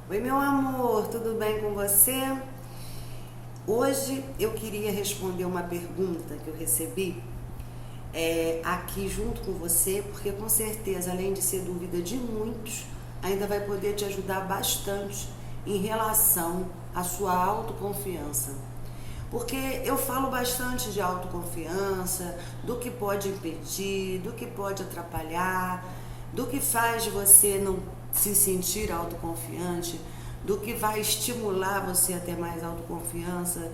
Oi, meu amor, tudo bem com você? Hoje eu queria responder uma pergunta que eu recebi aqui junto com você, porque com certeza, além de ser dúvida de muitos, ainda vai poder te ajudar bastante em relação à sua autoconfiança. Porque eu falo bastante de autoconfiança, do que pode impedir, do que pode atrapalhar, do que faz você não se sentir autoconfiante, do que vai estimular você a ter mais autoconfiança.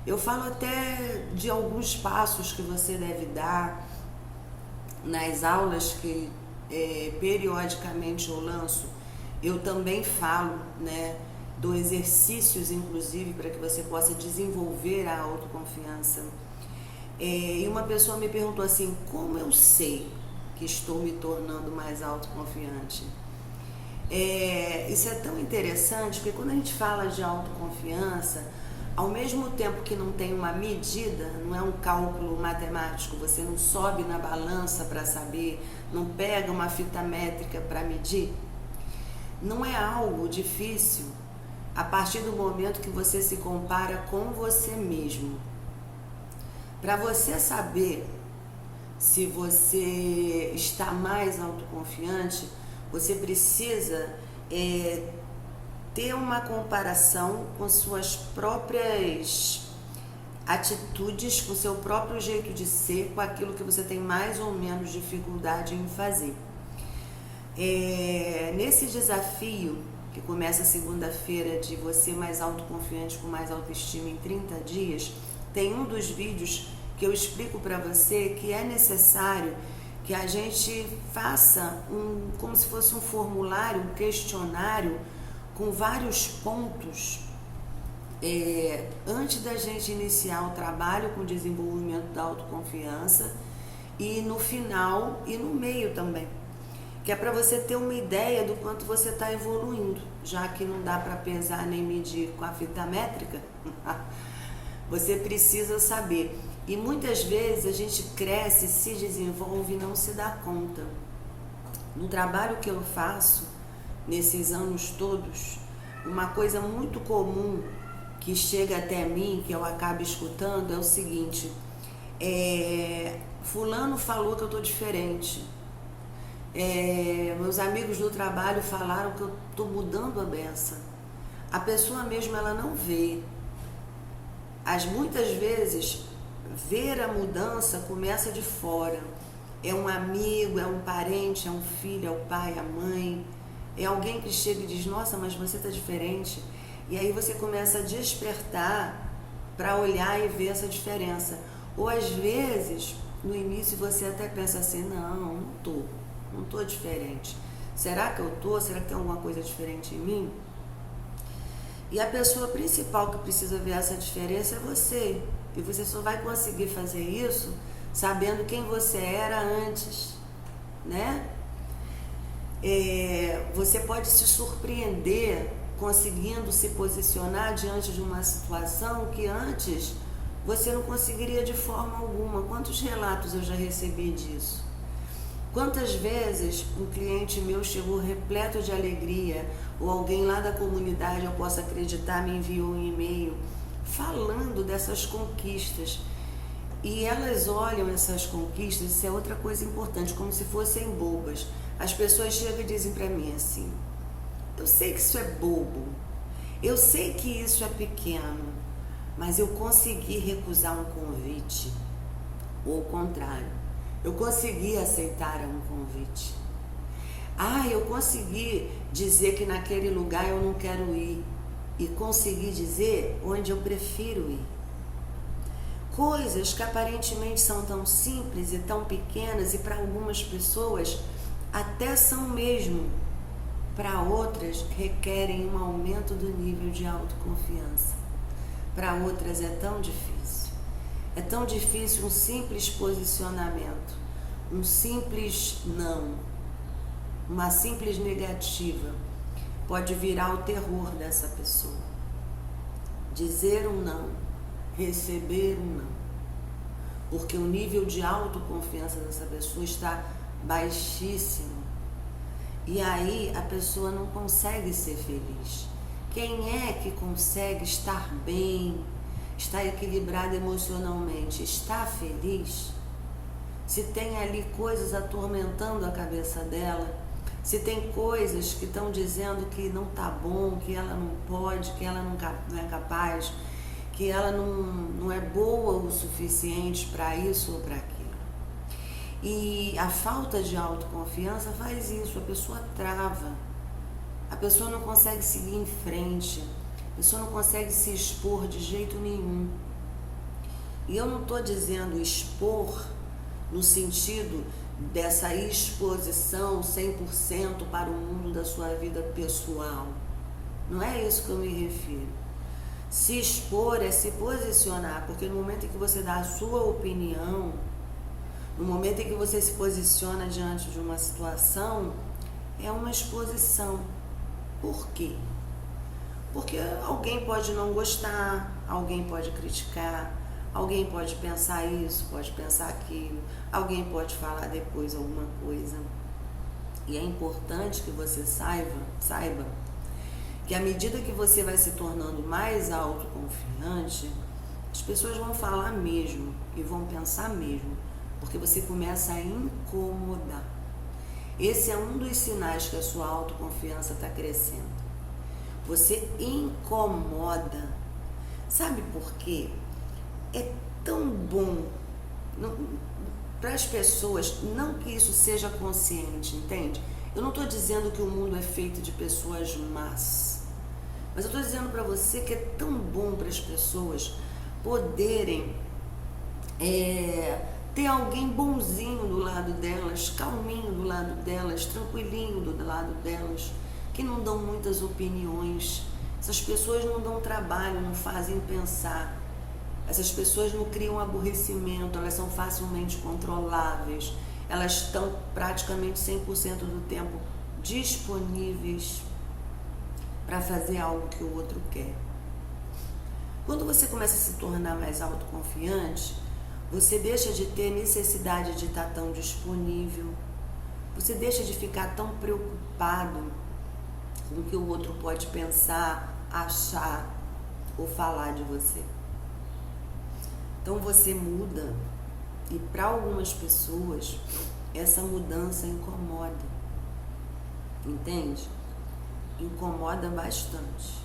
Eu falo até de alguns passos que você deve dar nas aulas que periodicamente eu lanço. Eu também falo, né? Dou exercícios, inclusive, para que você possa desenvolver a autoconfiança. E uma pessoa me perguntou assim, como eu sei que estou me tornando mais autoconfiante? Isso é tão interessante, porque quando a gente fala de autoconfiança, ao mesmo tempo que não tem uma medida, não é um cálculo matemático, você não sobe na balança para saber, não pega uma fita métrica para medir, não é algo difícil a partir do momento que você se compara com você mesmo. Para você saber se você está mais autoconfiante, você precisa ter uma comparação com suas próprias atitudes, com seu próprio jeito de ser, com aquilo que você tem mais ou menos dificuldade em fazer. Nesse desafio que começa segunda-feira de você mais autoconfiante com mais autoestima em 30 dias, tem um dos vídeos que eu explico para você que é necessário que a gente faça como se fosse um formulário, um questionário com vários pontos antes da gente iniciar o trabalho com o desenvolvimento da autoconfiança e no final e no meio também, que é para você ter uma ideia do quanto você está evoluindo, já que não dá para pesar nem medir com a fita métrica, você precisa saber. E muitas vezes a gente cresce, se desenvolve e não se dá conta. No trabalho que eu faço, nesses anos todos, uma coisa muito comum que chega até mim, que eu acabo escutando, é o seguinte, fulano falou que eu estou diferente. Meus amigos do trabalho falaram que eu estou mudando a beça. A pessoa mesmo, ela não vê. Muitas vezes, ver a mudança começa de fora. É um amigo, é um parente, é um filho, é o pai, a mãe. É alguém que chega e diz, nossa, mas você está diferente. E aí você começa a despertar para olhar e ver essa diferença. Ou às vezes, no início você até pensa assim, não estou diferente. Será que eu estou? Será que tem alguma coisa diferente em mim? E a pessoa principal que precisa ver essa diferença é você. E você só vai conseguir fazer isso sabendo quem você era antes, né? Você pode se surpreender conseguindo se posicionar diante de uma situação que antes você não conseguiria de forma alguma. Quantos relatos eu já recebi disso? Quantas vezes um cliente meu chegou repleto de alegria, ou alguém lá da comunidade, eu posso acreditar, me enviou um e-mail falando dessas conquistas. E elas olham essas conquistas, isso é outra coisa importante, como se fossem bobas. As pessoas chegam e dizem para mim assim, eu sei que isso é bobo, eu sei que isso é pequeno, mas eu consegui recusar um convite, ou o contrário. Eu consegui aceitar um convite. Eu consegui dizer que naquele lugar eu não quero ir. E consegui dizer onde eu prefiro ir. Coisas que aparentemente são tão simples e tão pequenas e para algumas pessoas até são mesmo. Para outras requerem um aumento do nível de autoconfiança. Para outras é tão difícil. É tão difícil um simples posicionamento, um simples não, uma simples negativa pode virar o terror dessa pessoa. Dizer um não, receber um não, porque o nível de autoconfiança dessa pessoa está baixíssimo. E aí a pessoa não consegue ser feliz. Quem é que consegue estar bem, estar equilibrado emocionalmente, estar feliz? Se tem ali coisas atormentando a cabeça dela, se tem coisas que estão dizendo que não tá bom, que ela não pode, que ela não é capaz, que ela não é boa o suficiente para isso ou para aquilo. E a falta de autoconfiança faz isso, a pessoa trava, a pessoa não consegue seguir em frente, a pessoa não consegue se expor de jeito nenhum. E eu não estou dizendo expor no sentido dessa exposição 100% para o mundo da sua vida pessoal. Não é isso que eu me refiro. Se expor é se posicionar, porque no momento em que você dá a sua opinião, no momento em que você se posiciona diante de uma situação, é uma exposição. Por quê? Porque alguém pode não gostar, alguém pode criticar, alguém pode pensar isso, pode pensar aquilo, alguém pode falar depois alguma coisa. E é importante que você saiba que à medida que você vai se tornando mais autoconfiante, as pessoas vão falar mesmo e vão pensar mesmo, porque você começa a incomodar. Esse é um dos sinais que a sua autoconfiança está crescendo. Você incomoda. Sabe por quê? É tão bom para as pessoas, não que isso seja consciente, entende? Eu não estou dizendo que o mundo é feito de pessoas más, mas eu estou dizendo para você que é tão bom para as pessoas poderem ter alguém bonzinho do lado delas, calminho do lado delas, tranquilinho do lado delas, que não dão muitas opiniões. Essas pessoas não dão trabalho, não fazem pensar. Essas pessoas não criam aborrecimento, elas são facilmente controláveis, elas estão praticamente 100% do tempo disponíveis para fazer algo que o outro quer. Quando você começa a se tornar mais autoconfiante, você deixa de ter necessidade de estar tão disponível, você deixa de ficar tão preocupado com o que o outro pode pensar, achar ou falar de você. Então você muda, e para algumas pessoas essa mudança incomoda, entende? Incomoda bastante.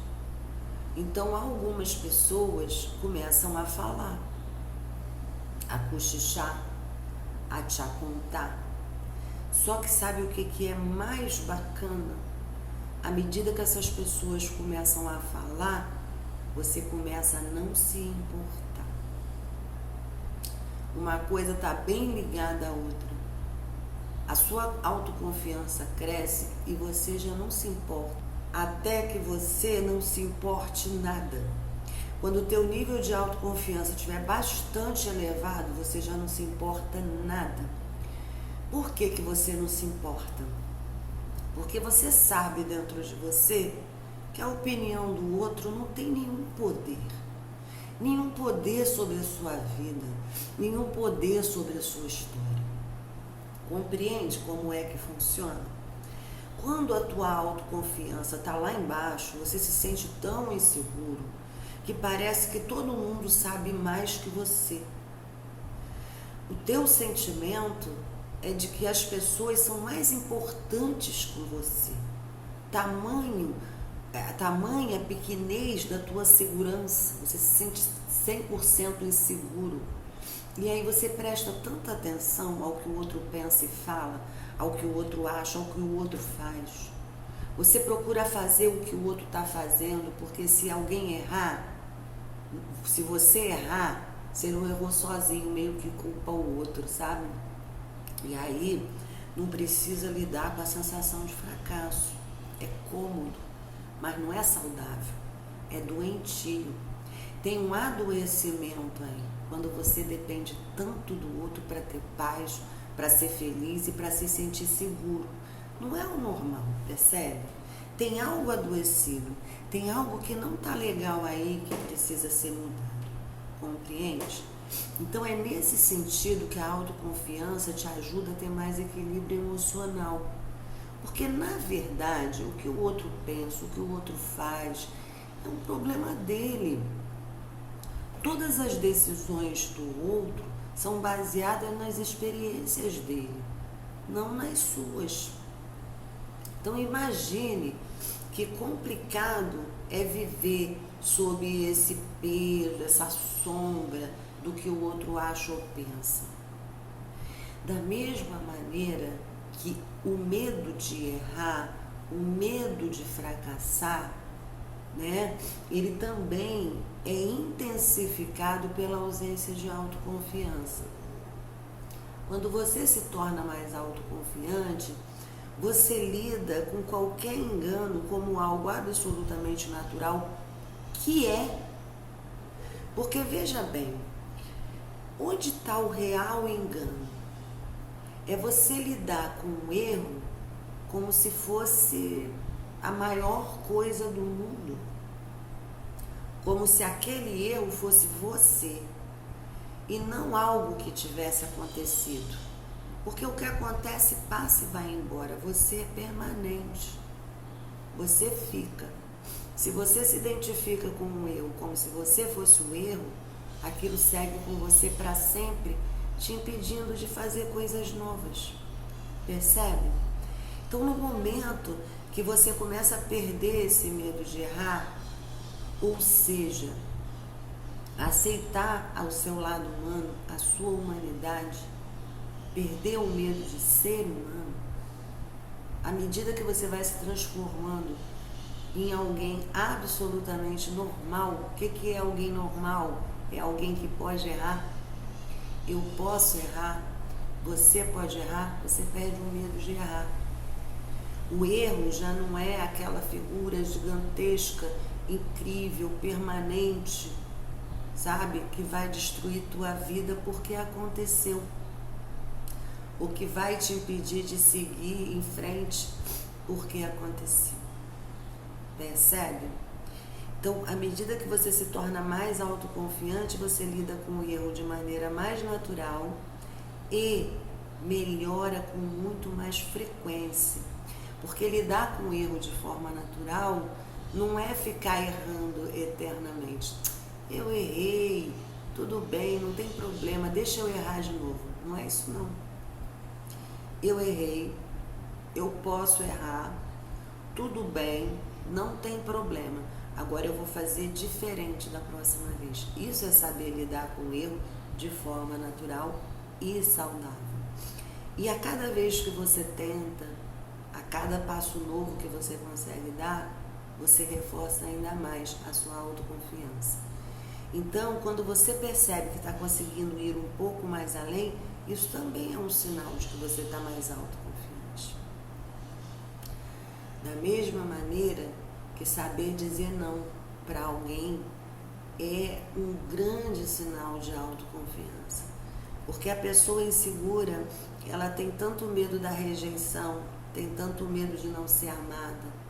Então algumas pessoas começam a falar, a cochichar, a te apontar. Só que sabe o que é mais bacana? À medida que essas pessoas começam a falar, você começa a não se importar. Uma coisa está bem ligada à outra. A sua autoconfiança cresce e você já não se importa. Até que você não se importe nada. Quando o teu nível de autoconfiança estiver bastante elevado, você já não se importa nada. Por que que você não se importa? Porque você sabe dentro de você que a opinião do outro não tem nenhum poder. Nenhum poder sobre a sua vida, nenhum poder sobre a sua história. Compreende como é que funciona? Quando a tua autoconfiança está lá embaixo, você se sente tão inseguro que parece que todo mundo sabe mais que você. O teu sentimento é de que as pessoas são mais importantes que você. Tamanha pequenez da tua segurança, você se sente 100% inseguro. E aí você presta tanta atenção ao que o outro pensa e fala, ao que o outro acha, ao que o outro faz. Você procura fazer o que o outro está fazendo, porque se alguém errar, se você errar, você não errou sozinho, meio que culpa o outro, sabe? E aí não precisa lidar com a sensação de fracasso. É cômodo, mas não é saudável, é doentio. Tem um adoecimento aí, quando você depende tanto do outro para ter paz, para ser feliz e para se sentir seguro. Não é o normal, percebe? Tem algo adoecido, tem algo que não está legal aí, que precisa ser mudado, compreende? Então é nesse sentido que a autoconfiança te ajuda a ter mais equilíbrio emocional. Porque, na verdade, o que o outro pensa, o que o outro faz, é um problema dele. Todas as decisões do outro são baseadas nas experiências dele, não nas suas. Então, imagine que complicado é viver sob esse peso, essa sombra do que o outro acha ou pensa. Da mesma maneira que o medo de errar, o medo de fracassar, né, ele também é intensificado pela ausência de autoconfiança. Quando você se torna mais autoconfiante, você lida com qualquer engano como algo absolutamente natural, que é. Porque veja bem, onde está o real engano? É você lidar com o erro como se fosse a maior coisa do mundo. Como se aquele erro fosse você e não algo que tivesse acontecido. Porque o que acontece passa e vai embora. Você é permanente. Você fica. Se você se identifica com um erro como se você fosse o erro, aquilo segue com você para sempre, te impedindo de fazer coisas novas. Percebe? Então, no momento que você começa a perder esse medo de errar, ou seja, aceitar ao seu lado humano, a sua humanidade, perder o medo de ser humano, à medida que você vai se transformando em alguém absolutamente normal. O que é alguém normal? É alguém que pode errar. Eu posso errar, você pode errar, você perde o medo de errar. O erro já não é aquela figura gigantesca, incrível, permanente, sabe? Que vai destruir tua vida porque aconteceu. O que vai te impedir de seguir em frente porque aconteceu. Percebe? Então, à medida que você se torna mais autoconfiante, você lida com o erro de maneira mais natural e melhora com muito mais frequência. Porque lidar com o erro de forma natural não é ficar errando eternamente. Eu errei, tudo bem, não tem problema, deixa eu errar de novo. Não é isso não. Eu errei, eu posso errar, tudo bem, não tem problema. Agora eu vou fazer diferente da próxima vez. Isso é saber lidar com o erro de forma natural e saudável. E a cada vez que você tenta, a cada passo novo que você consegue dar, você reforça ainda mais a sua autoconfiança. Então, quando você percebe que está conseguindo ir um pouco mais além, isso também é um sinal de que você está mais autoconfiante. Da mesma maneira que saber dizer não para alguém é um grande sinal de autoconfiança. Porque a pessoa insegura, ela tem tanto medo da rejeição, tem tanto medo de não ser amada,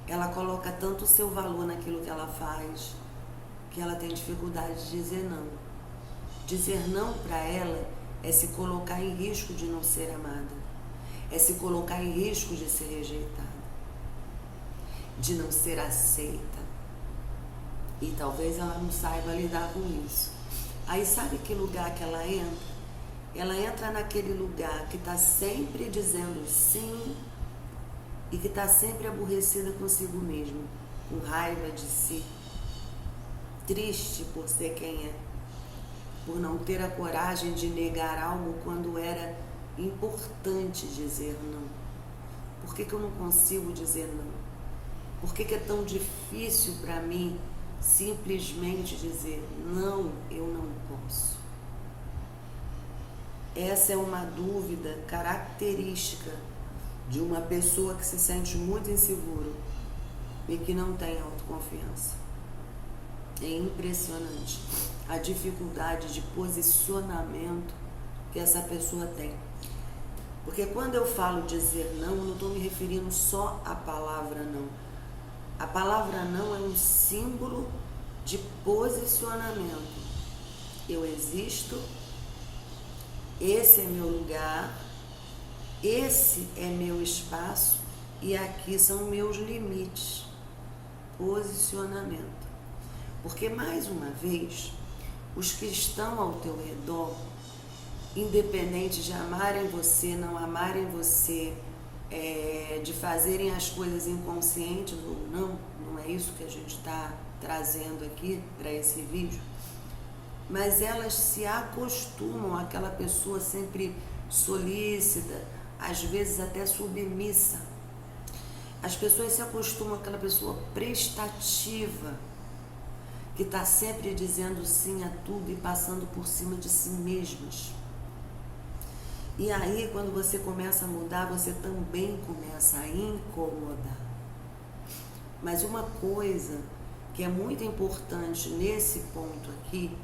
ela coloca tanto o seu valor naquilo que ela faz, que ela tem dificuldade de dizer não. Dizer não para ela é se colocar em risco de não ser amada, é se colocar em risco de ser rejeitada, de não ser aceita. E talvez ela não saiba lidar com isso. Aí sabe que lugar que ela entra? Ela entra naquele lugar que está sempre dizendo sim e que está sempre aborrecida consigo mesmo, com raiva de si, triste por ser quem é, por não ter a coragem de negar algo quando era importante dizer não. Por que eu não consigo dizer não? Por que é tão difícil para mim simplesmente dizer não, eu não posso? Essa é uma dúvida característica de uma pessoa que se sente muito inseguro e que não tem autoconfiança. É impressionante a dificuldade de posicionamento que essa pessoa tem. Porque quando eu falo dizer não, eu não estou me referindo só à palavra não. A palavra não é um símbolo de posicionamento. Eu existo, esse é meu lugar, esse é meu espaço e aqui são meus limites. Posicionamento. Porque, mais uma vez, os que estão ao teu redor, independente de amarem você, não amarem você, de fazerem as coisas inconscientes ou não é isso que a gente está trazendo aqui para esse vídeo, mas elas se acostumam àquela pessoa sempre solícita, às vezes até submissa. As pessoas se acostumam àquela pessoa prestativa, que está sempre dizendo sim a tudo e passando por cima de si mesmas. E aí, quando você começa a mudar, você também começa a incomodar. Mas uma coisa que é muito importante nesse ponto aqui,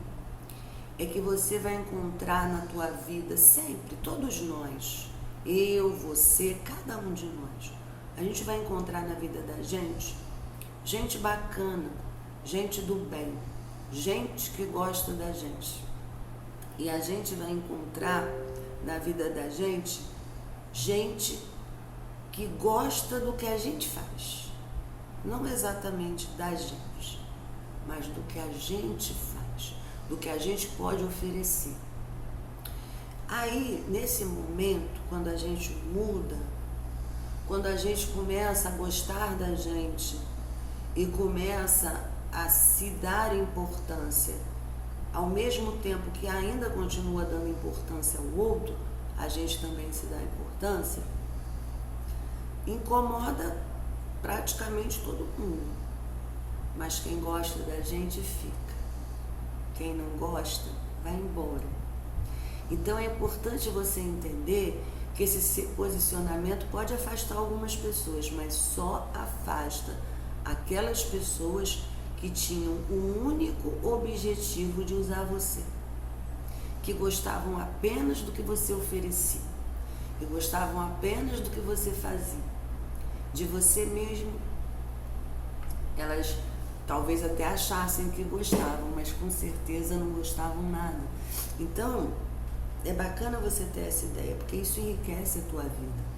é que você vai encontrar na tua vida sempre, todos nós, eu, você, cada um de nós, a gente vai encontrar na vida da gente bacana, gente do bem, gente que gosta da gente. E a gente vai encontrar na vida da gente que gosta do que a gente faz. Não exatamente da gente, mas do que a gente faz, do que a gente pode oferecer. Aí, nesse momento, quando a gente muda, quando a gente começa a gostar da gente e começa a se dar importância, ao mesmo tempo que ainda continua dando importância ao outro, a gente também se dá importância, incomoda praticamente todo mundo. Mas quem gosta da gente fica. Quem não gosta, vai embora. Então é importante você entender que esse posicionamento pode afastar algumas pessoas, mas só afasta aquelas pessoas que tinham um único objetivo de usar você, que gostavam apenas do que você oferecia, que gostavam apenas do que você fazia, de você mesmo. Elas talvez até achassem que gostavam, mas com certeza não gostavam nada. Então, é bacana você ter essa ideia, porque isso enriquece a tua vida.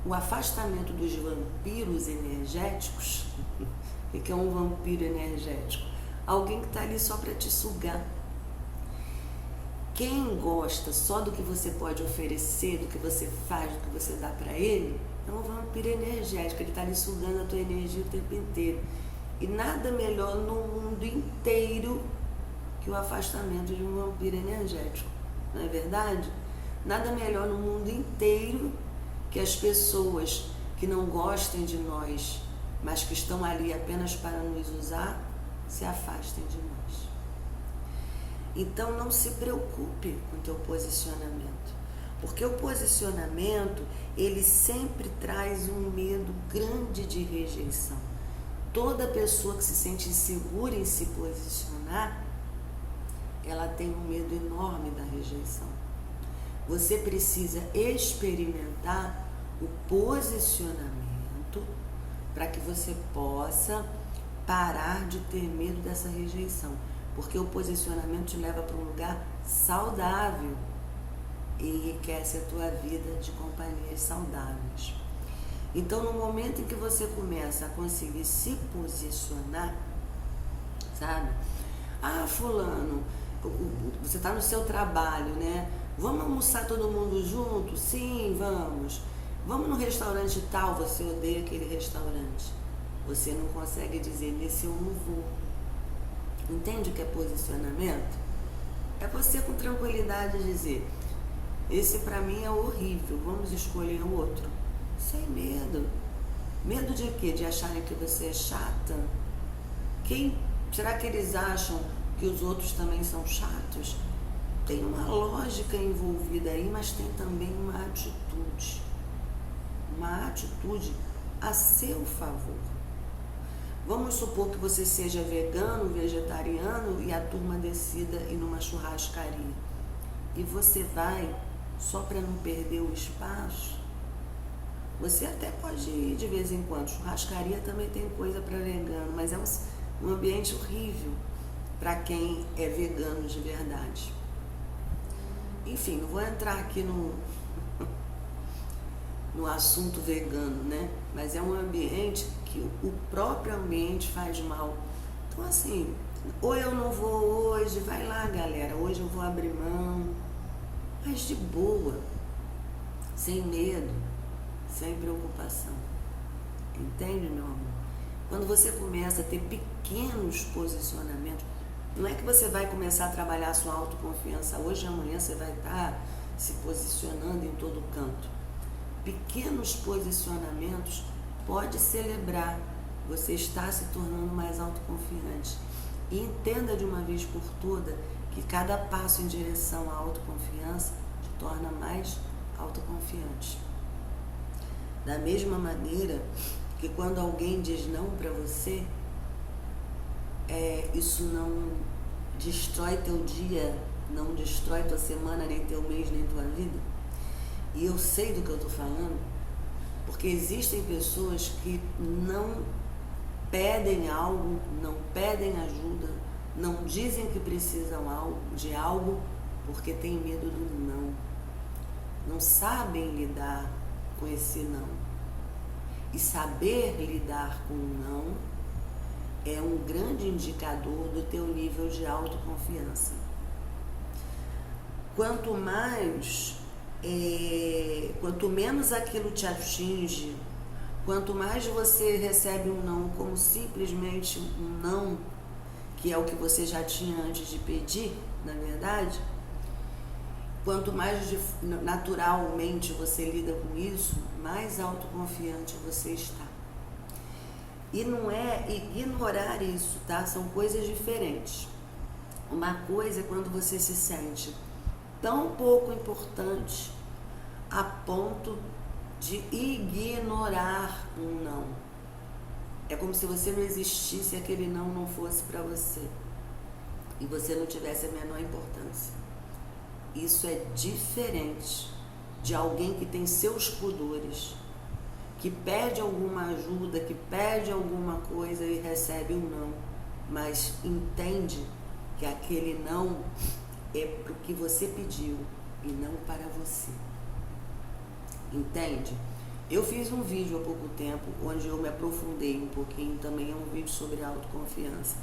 O afastamento dos vampiros energéticos, o que é um vampiro energético? Alguém que está ali só para te sugar. Quem gosta só do que você pode oferecer, do que você faz, do que você dá para ele, é um vampiro energético. Ele está ali sugando a tua energia o tempo inteiro. E nada melhor no mundo inteiro que o afastamento de um vampiro energético. Não é verdade? Nada melhor no mundo inteiro que as pessoas que não gostem de nós, mas que estão ali apenas para nos usar, se afastem de nós. Então não se preocupe com o teu posicionamento, porque o posicionamento, ele sempre traz um medo grande de rejeição. Toda pessoa que se sente insegura em se posicionar, ela tem um medo enorme da rejeição. Você precisa experimentar o posicionamento para que você possa parar de ter medo dessa rejeição, porque o posicionamento te leva para um lugar saudável e enriquece a tua vida de companhias saudáveis. Então, no momento em que você começa a conseguir se posicionar, sabe? Ah, fulano, você está no seu trabalho, né? Vamos almoçar todo mundo junto? Sim, vamos. Vamos no restaurante tal, você odeia aquele restaurante. Você não consegue dizer, nesse eu não vou. Entende o que é posicionamento? É você com tranquilidade dizer, esse para mim é horrível, vamos escolher outro. Sem medo. Medo de quê? De acharem que você é chata? Será que eles acham que os outros também são chatos? Tem uma lógica envolvida aí, mas tem também uma atitude. Uma atitude a seu favor. Vamos supor que você seja vegano, vegetariano e a turma decida ir numa churrascaria. E você vai só para não perder o espaço. Você até pode ir de vez em quando. Churrascaria também tem coisa para vegano, mas é um ambiente horrível para quem é vegano de verdade. Enfim, não vou entrar aqui no assunto vegano, né? Mas é um ambiente que o próprio ambiente faz mal. Então assim, ou eu não vou hoje, vai lá galera, hoje eu vou abrir mão, mas de boa, sem medo, sem preocupação. Entende, meu amor? Quando você começa a ter pequenos posicionamentos, não é que você vai começar a trabalhar a sua autoconfiança hoje e amanhã você vai estar se posicionando em todo canto. Pequenos posicionamentos pode celebrar, você está se tornando mais autoconfiante. E entenda de uma vez por toda que cada passo em direção à autoconfiança te torna mais autoconfiante. Da mesma maneira que quando alguém diz não para você, isso não destrói teu dia, não destrói tua semana, nem teu mês, nem tua vida. E eu sei do que eu estou falando, porque existem pessoas que não pedem algo, não pedem ajuda, não dizem que precisam de algo porque tem medo do não. Não sabem lidar com esse não. E saber lidar com o não é um grande indicador do teu nível de autoconfiança. Quanto menos aquilo te atinge, quanto mais você recebe um não como simplesmente um não, que é o que você já tinha antes de pedir, na verdade, quanto mais naturalmente você lida com isso, mais autoconfiante você está. E não é ignorar isso, tá? São coisas diferentes. Uma coisa é quando você se sente tão pouco importante a ponto de ignorar um não. É como se você não existisse e aquele não fosse para você. E você não tivesse a menor importância. Isso é diferente de alguém que tem seus pudores, que pede alguma ajuda, que pede alguma coisa e recebe um não, mas entende que aquele não é para o que você pediu e não para você. Entende? Eu fiz um vídeo há pouco tempo onde eu me aprofundei um pouquinho, também é um vídeo sobre autoconfiança,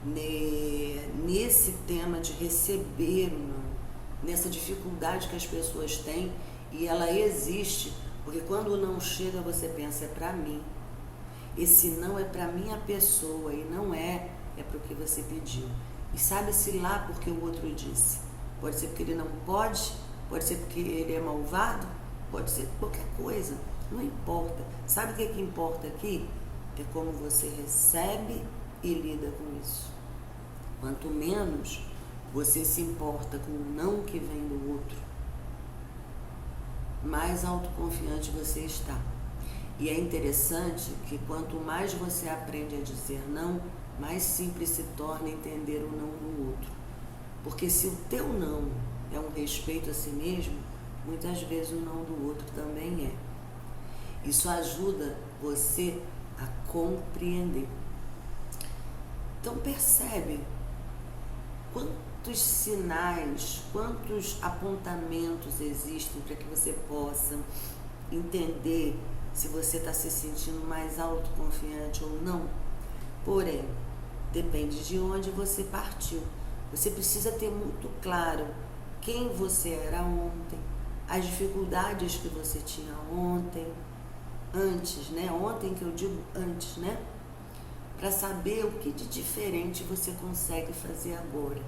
nesse tema de receber o não, nessa dificuldade que as pessoas têm, e ela existe, porque quando o não chega você pensa, é para mim, esse não é para minha pessoa e não é para o que você pediu. E sabe-se lá porque o outro disse. Pode ser porque ele não pode ser porque ele é malvado, pode ser qualquer coisa, não importa. Sabe o que importa aqui? É como você recebe e lida com isso. Quanto menos você se importa com o não que vem do outro, mais autoconfiante você está. E é interessante que quanto mais você aprende a dizer não, mais simples se torna entender o não do outro. Porque se o teu não é um respeito a si mesmo, muitas vezes o não do outro também é. Isso ajuda você a compreender. Então percebe quantos sinais, quantos apontamentos existem para que você possa entender se você está se sentindo mais autoconfiante ou não. Porém, depende de onde você partiu. Você precisa ter muito claro quem você era ontem, as dificuldades que você tinha ontem, antes, né? Ontem que eu digo antes, né? Para saber o que de diferente você consegue fazer agora.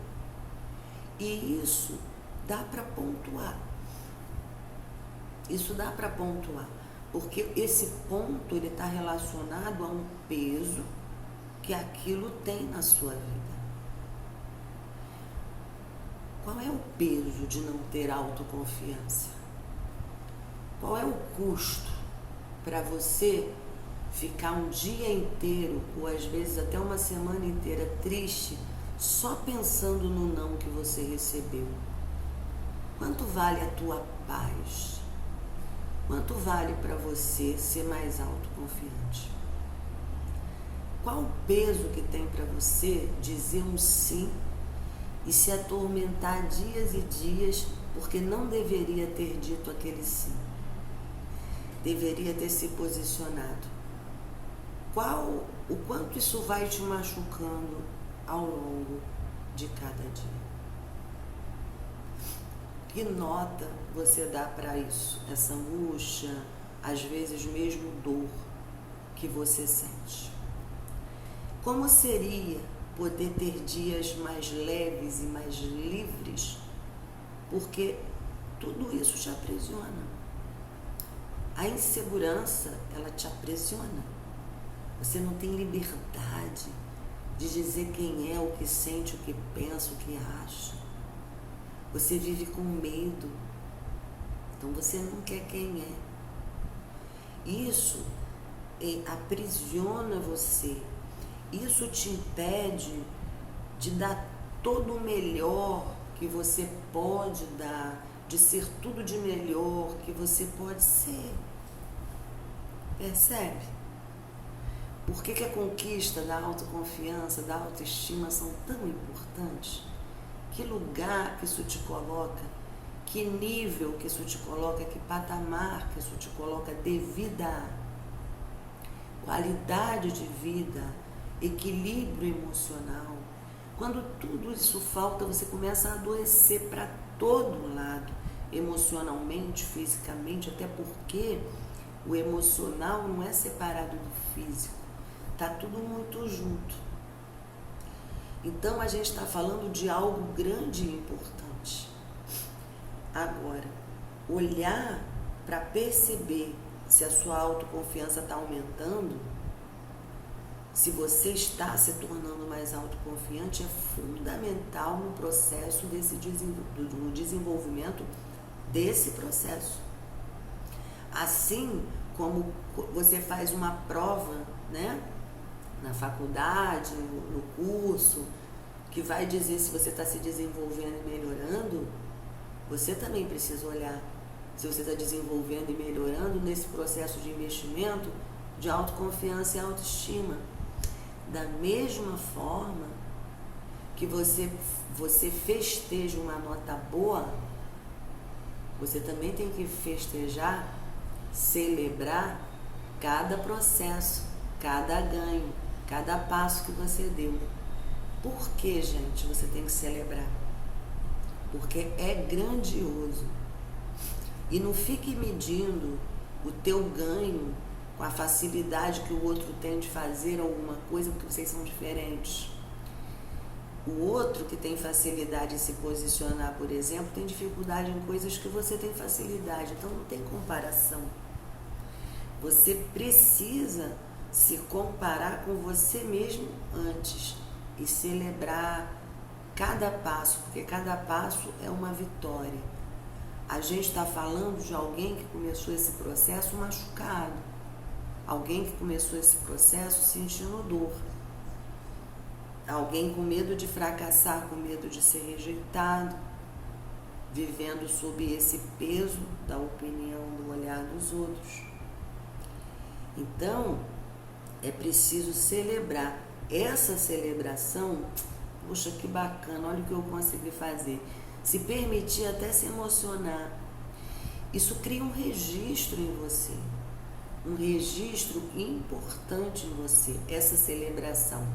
E isso dá para pontuar. Isso dá para pontuar, porque esse ponto ele está relacionado a um peso que aquilo tem na sua vida. Qual é o peso de não ter autoconfiança? Qual é o custo para você ficar um dia inteiro, ou às vezes até uma semana inteira triste, só pensando no não que você recebeu? Quanto vale a tua paz? Quanto vale para você ser mais autoconfiante? Qual o peso que tem para você dizer um sim e se atormentar dias e dias porque não deveria ter dito aquele sim? deveria ter se posicionado. O quanto isso vai te machucando ao longo de cada dia? Que nota você dá para isso? Essa angústia, às vezes mesmo dor que você sente. Como seria poder ter dias mais leves e mais livres? Porque tudo isso te aprisiona. A insegurança, ela te aprisiona. Você não tem liberdade de dizer quem é, o que sente, o que pensa, o que acha. Você vive com medo. Então você não quer quem é. Isso aprisiona você. Isso te impede de dar todo o melhor que você pode dar, de ser tudo de melhor que você pode ser. Percebe? Por que a conquista da autoconfiança, da autoestima são tão importantes? Que lugar que isso te coloca? Que nível que isso te coloca? Que patamar que isso te coloca devido à qualidade de vida, equilíbrio emocional? Quando tudo isso falta, você começa a adoecer para todo lado, emocionalmente, fisicamente, até porque o emocional não é separado do físico. Está tudo muito junto. Então a gente está falando de algo grande e importante. Agora, olhar para perceber se a sua autoconfiança está aumentando, se você está se tornando mais autoconfiante, é fundamental no processo no desenvolvimento desse processo. Assim como você faz uma prova, né? Na faculdade, no curso, que vai dizer se você está se desenvolvendo e melhorando, você também precisa olhar se você está desenvolvendo e melhorando nesse processo de investimento de autoconfiança e autoestima. Da mesma forma que você festeja uma nota boa, você também tem que festejar, celebrar cada processo, cada ganho, cada passo que você deu. Por que, gente, você tem que celebrar? Porque é grandioso. E não fique medindo o teu ganho com a facilidade que o outro tem de fazer alguma coisa, porque vocês são diferentes. O outro que tem facilidade em se posicionar, por exemplo, tem dificuldade em coisas que você tem facilidade. Então não tem comparação. Você precisa se comparar com você mesmo antes e celebrar cada passo, porque cada passo é uma vitória. A gente está falando de alguém que começou esse processo machucado, alguém que começou esse processo sentindo dor, alguém com medo de fracassar, com medo de ser rejeitado, vivendo sob esse peso da opinião, do olhar dos outros. Então, é preciso celebrar. Essa celebração, poxa, que bacana, olha o que eu consegui fazer. Se permitir até se emocionar. Isso cria um registro em você. Um registro importante em você, essa celebração.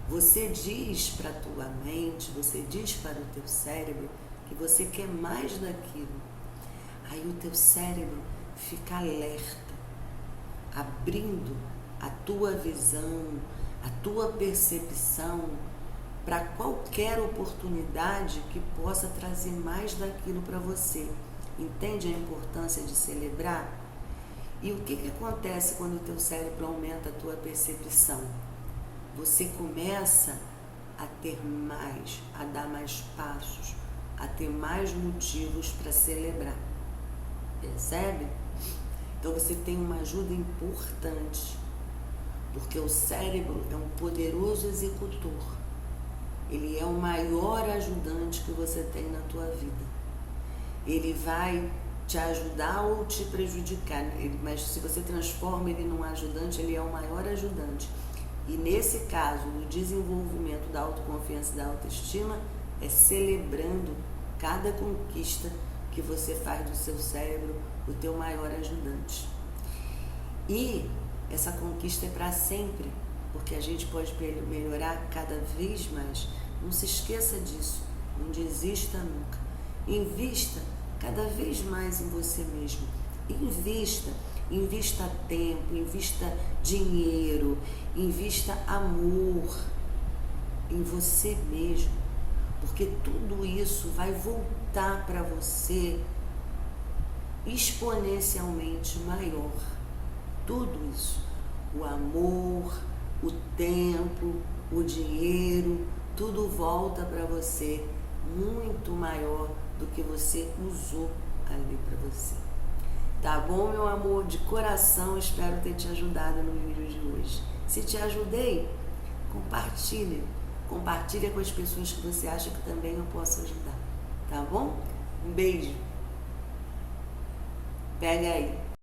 Você diz para a tua mente, você diz para o teu cérebro que você quer mais daquilo. Aí o teu cérebro fica alerta, abrindo a tua visão, a tua percepção para qualquer oportunidade que possa trazer mais daquilo para você. Entende a importância de celebrar? E o que acontece quando o teu cérebro aumenta a tua percepção? Você começa a ter mais, a dar mais passos, a ter mais motivos para celebrar. Percebe? Então você tem uma ajuda importante, porque o cérebro é um poderoso executor. Ele é o maior ajudante que você tem na tua vida. Ele vai te ajudar ou te prejudicar, mas se você transforma ele num ajudante, ele é o maior ajudante. E nesse caso, no desenvolvimento da autoconfiança e da autoestima, é celebrando cada conquista que você faz do seu cérebro o teu maior ajudante. E essa conquista é para sempre, porque a gente pode melhorar cada vez mais. Não se esqueça disso, não desista nunca. Invista cada vez mais em você mesmo. Invista tempo, invista dinheiro, invista amor em você mesmo, porque tudo isso vai voltar para você exponencialmente maior. Tudo isso, o amor, o tempo, o dinheiro, tudo volta para você muito maior do que você usou ali para você. Tá bom, meu amor? De coração, espero ter te ajudado no vídeo de hoje. Se te ajudei, compartilha. Compartilha com as pessoas que você acha que também eu posso ajudar. Tá bom? Um beijo. Pega aí.